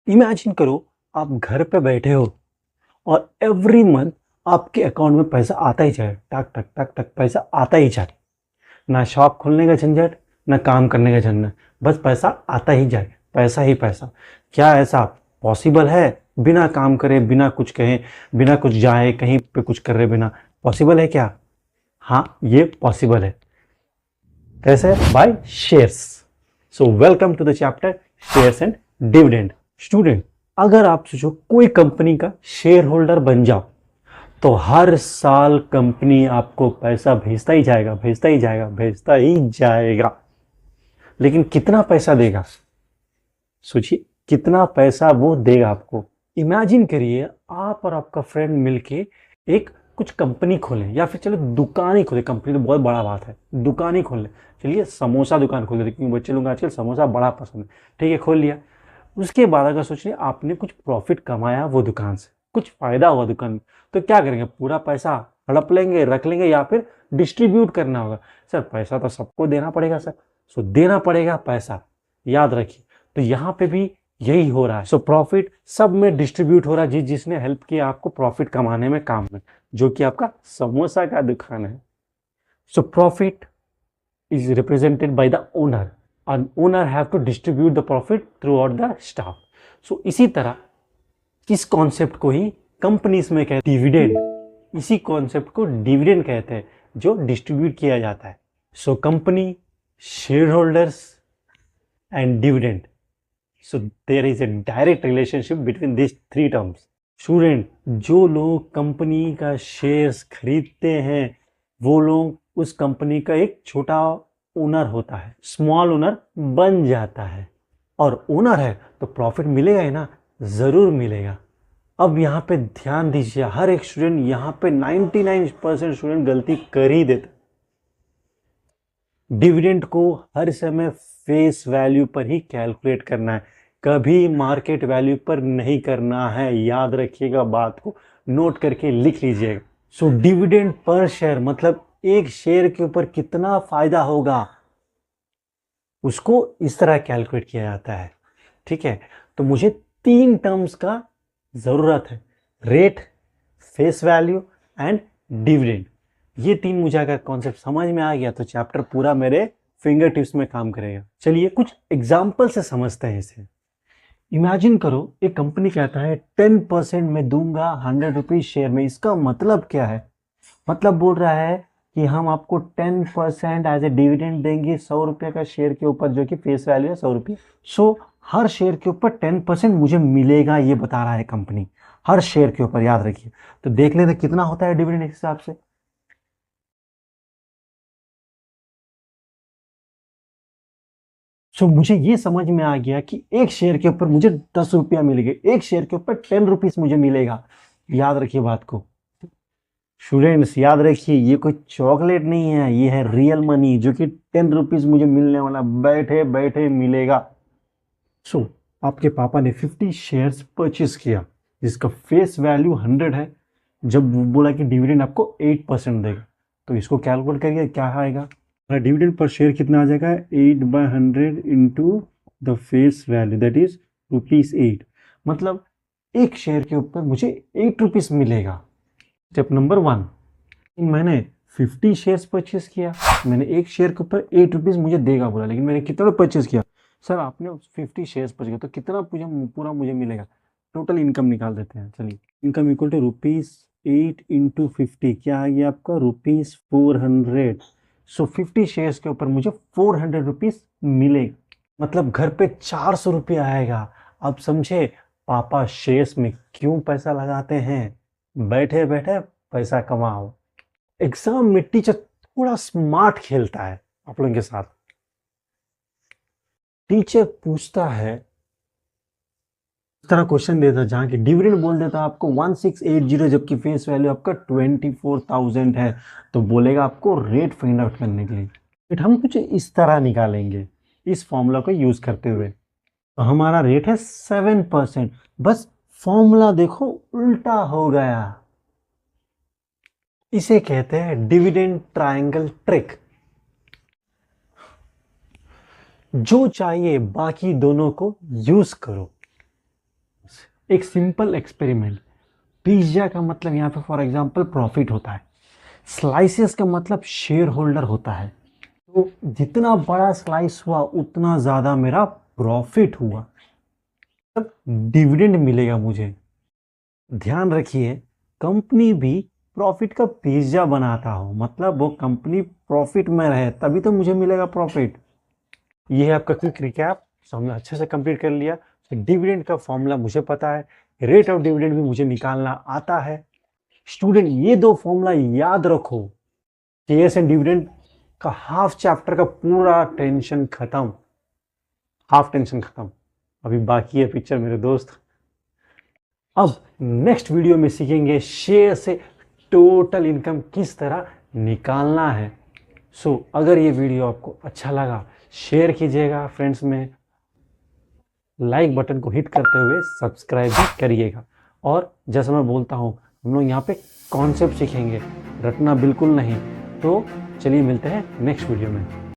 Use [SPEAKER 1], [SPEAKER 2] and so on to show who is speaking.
[SPEAKER 1] Imagine करो आप घर पे बैठे हो और एवरी मंथ आपके अकाउंट में पैसा आता ही जाए, टक टक टक टक पैसा आता ही जाए। ना शॉप खोलने का झंझट, ना काम करने का झंझट, बस पैसा आता ही जाए, पैसा ही पैसा। क्या ऐसा पॉसिबल है? बिना काम करे, बिना कुछ कहे, बिना कुछ जाए, कहीं पे कुछ करे बिना, पॉसिबल है क्या? हाँ, ये पॉसिबल है। कैसे? By shares. So welcome to the chapter shares and dividend. Student, अगर आप सोचो कोई कंपनी का शेयर होल्डर बन जाओ तो हर साल कंपनी आपको पैसा भेजता ही जाएगा, भेजता ही जाएगा, भेजता ही जाएगा। लेकिन कितना पैसा देगा? सोचिए, कितना पैसा वो देगा आपको। इमेजिन करिए आप और आपका फ्रेंड मिलके एक कुछ कंपनी खोलें, या फिर चलो दुकान ही खोले। कंपनी तो बहुत बड़ा बात है, दुकान ही खोल ले। चलिए समोसा दुकान खोल लेते, क्योंकि बच्चे लोग आजकल समोसा बड़ा पसंद है। ठीक है, खोल लिया। उसके बाद अगर सोचिए आपने कुछ प्रॉफिट कमाया वो दुकान से, कुछ फायदा हुआ दुकान में, तो क्या करेंगे? पूरा पैसा हड़प लेंगे, रख लेंगे, या फिर डिस्ट्रीब्यूट करना होगा? सर पैसा तो सबको देना पड़ेगा सर। सो देना पड़ेगा पैसा, याद रखिए। तो यहाँ पे भी यही हो रहा है। सो प्रॉफिट सब में डिस्ट्रीब्यूट हो रहा है, जिसने हेल्प किया आपको प्रॉफिट कमाने में, काम में, जो कि आपका समोसा का दुकान है। So profit is represented by the owner and owner have to distribute the profit throughout the staff. So इसी तरह इस कॉन्सेप्ट को ही कंपनीज में कहते हैं डिविडेंड। इसी कॉन्सेप्ट को डिविडेंड कहते हैं, जो डिस्ट्रीब्यूट किया जाता है। So company, share holders and dividend, so there is a direct relationship between this three terms. Student, जो लोग कंपनी का शेयर्स खरीदते हैं वो लोग उस कंपनी का एक छोटा ओनर होता है, स्मॉल ओनर बन जाता है। और ओनर है तो प्रॉफिट मिलेगा ही ना, जरूर मिलेगा। अब यहाँ पे ध्यान दीजिए, हर एक स्टूडेंट यहाँ पे 99% स्टूडेंट गलती कर ही देते। डिविडेंड को हर समय फेस वैल्यू पर ही कैलकुलेट करना है, कभी मार्केट वैल्यू पर नहीं करना है। याद रखिएगा, बात को नोट करके लिख लीजिएगा। सो डिविडेंड पर शेयर मतलब एक शेयर के ऊपर कितना फायदा होगा, उसको इस तरह कैलकुलेट किया जाता है। ठीक है, तो मुझे 3 टर्म्स का जरूरत है, rate, face value and dividend. ये 3 मुझे अगर कॉन्सेप्ट समझ में आ गया तो चैप्टर पूरा मेरे फिंगर टिप्स में काम करेगा। चलिए कुछ एग्जाम्पल से समझते हैं इसे। इमेजिन करो एक कंपनी कहता है 10% में दूंगा 100 रुपीज शेयर में। इसका मतलब क्या है? मतलब बोल रहा है कि हम आपको 10% एज ए डिविडेंड देंगे 100 रुपये का शेयर के ऊपर, जो कि फेस वैल्यू है 100 रुपये। सो हर शेयर के ऊपर 10% मुझे मिलेगा, ये बता रहा है कंपनी, हर शेयर के ऊपर। याद रखिए, तो देख लेते कितना होता है डिविडेंड इस हिसाब से। सो मुझे ये समझ में आ गया कि एक शेयर के ऊपर मुझे 10 रुपया मिलेगा, एक शेयर के ऊपर 10 रुपीज मुझे मिलेगा। याद रखिए बात को। स्टूडेंट्स याद रखिए, ये कोई चॉकलेट नहीं है, ये है रियल मनी, जो कि 10 रुपीज मुझे मिलने वाला, बैठे बैठे मिलेगा। सो आपके पापा ने 50 शेयर्स परचेस किया, जिसका फेस वैल्यू 100 है। जब वो बोला कि डिविडेंड आपको 8% देगा, तो इसको कैलकुलेट करिए क्या आएगा। डिविडेंड पर शेयर कितना आ जाएगा? 8/100 into the face value, that is ₹8। मतलब एक शेयर के ऊपर मुझे 8 रुपीज मिलेगा। स्टेप नंबर 1, मैंने 50 शेयर्स परचेस किया, मैंने एक शेयर के ऊपर 8 रुपीज मुझे देगा बोला, लेकिन मैंने कितना परचेस किया? सर आपने 50 शेयर्स परचेस किया तो कितना पूरा मुझे मिलेगा? टोटल इनकम निकाल देते हैं। चलिए, इनकम इक्वल टू ₹8 इंटू 50, क्या आ गया आपका? ₹400। सो 50 शेयर्स के ऊपर मुझे 400 रुपीज मिलेगा, मतलब घर पे 400 रुपया आएगा। अब समझे पापा शेयर्स में क्यों पैसा लगाते हैं? बैठे बैठे पैसा कमाओ। एग्जाम में टीचर थोड़ा स्मार्ट खेलता है आप लोगों के साथ। टीचर पूछता है, इस तरह क्वेश्चन देता है जहां की डिविडेंड बोल देता है आपको 1680, जबकि फेस वैल्यू आपका 24,000 है, तो बोलेगा आपको रेट फाइंड आउट करने के लिए। रेट हम कुछ इस तरह निकालेंगे, इस फॉर्मूला को यूज करते हुए। तो हमारा रेट है 7%, बस फॉर्मूला देखो उल्टा हो गया। इसे कहते हैं डिविडेंड ट्रायंगल ट्रिक। जो चाहिए बाकी दोनों को यूज करो। एक सिंपल एक्सपेरिमेंट। पिज्जा का मतलब यहाँ पे फॉर एग्जांपल प्रॉफिट होता है, स्लाइसेस का मतलब शेयर होल्डर होता है। तो जितना बड़ा स्लाइस हुआ उतना ज़्यादा मेरा प्रॉफिट हुआ, तब डिविडेंड मिलेगा मुझे। ध्यान रखिए, कंपनी भी प्रॉफिट का पिज्जा बनाता हो, मतलब वो कंपनी प्रॉफिट में रहे तभी तो मुझे मिलेगा प्रॉफिट। ये है आपका क्विक रिकैप, तो हमने अच्छे से कंप्लीट कर लिया। डिविडेंड का फॉर्मूला मुझे पता है, रेट ऑफ डिविडेंड भी मुझे निकालना आता है। स्टूडेंट ये दो फॉर्मूला याद रखो, केएस एंड डिविडेंड का हाफ चैप्टर का पूरा टेंशन खत्म, हाफ टेंशन खत्म। अभी बाकी है पिक्चर मेरे दोस्त। अब नेक्स्ट वीडियो में सीखेंगे शेयर से टोटल इनकम किस तरह निकालना है। सो अगर ये वीडियो आपको अच्छा लगा शेयर कीजिएगा फ्रेंड्स में, लाइक बटन को हिट करते हुए सब्सक्राइब भी करिएगा। और जैसा मैं बोलता हूँ, हम लोग यहाँ पे कॉन्सेप्ट सीखेंगे, रटना बिल्कुल नहीं। तो चलिए मिलते हैं नेक्स्ट वीडियो में।